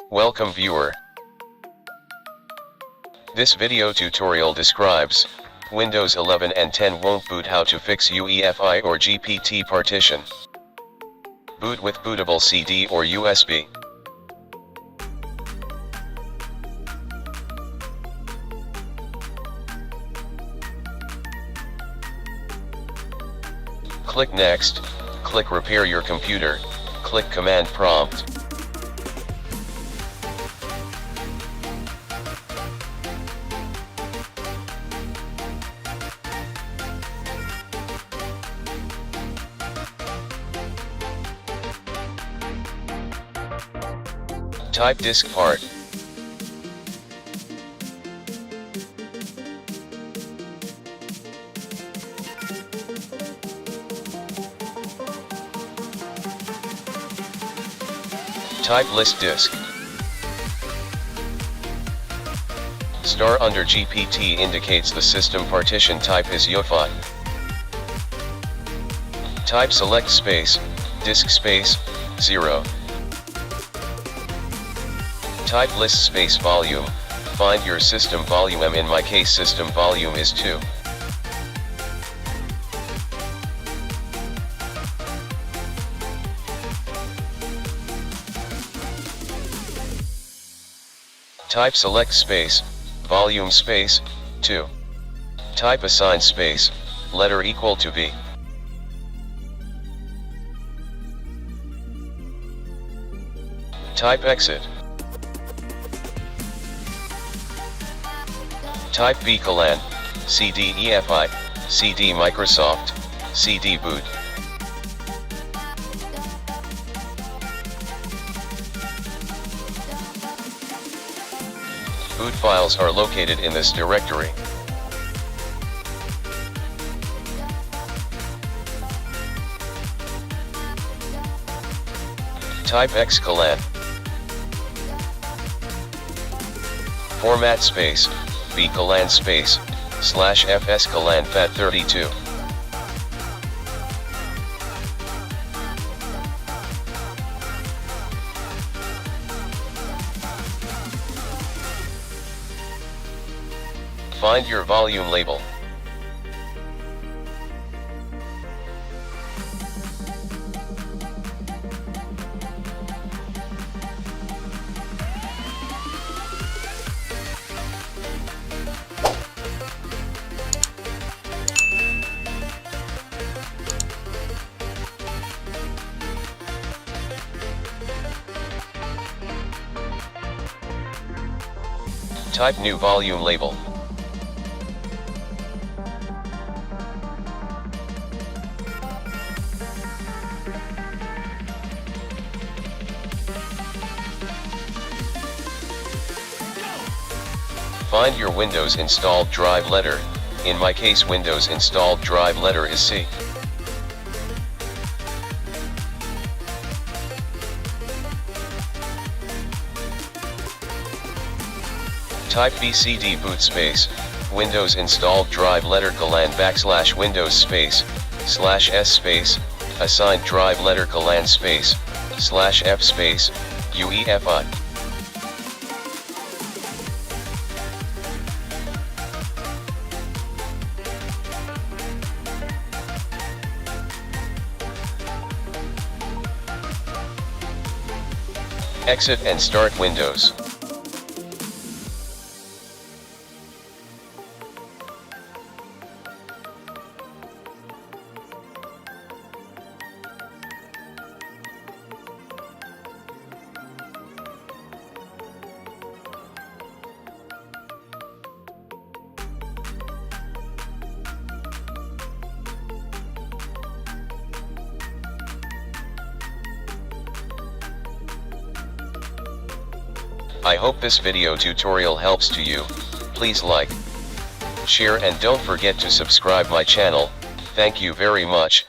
Welcome viewer. This video tutorial describes Windows 11 and 10 won't boot, how to fix UEFI or GPT partition. Boot with bootable CD or USB. Click Next, click Repair your computer, click Command Prompt. Type disk part. Type list disk. Star under GPT indicates the system partition type is UEFI. Type select space, disk space, 0. Type list space volume, find your system volume. In my case system volume is 2. Type select space, volume space, 2. Type assign space, letter equal to V. Type exit. Type vColan, CD EFI, CD Microsoft, CD boot. Boot files are located in this directory. Type xcolan. Format space, vcolan space, /fscolan FAT32. Find your volume label. Type new volume label. Find your Windows installed drive letter. In my case Windows installed drive letter is C. Type vcd boot space, Windows installed drive letter colan / Windows space, /s space, assigned drive letter colan space, /f space, UEFI. Exit and start Windows. I hope this video tutorial helps to you. Please like, share and don't forget to subscribe my channel. Thank you very much.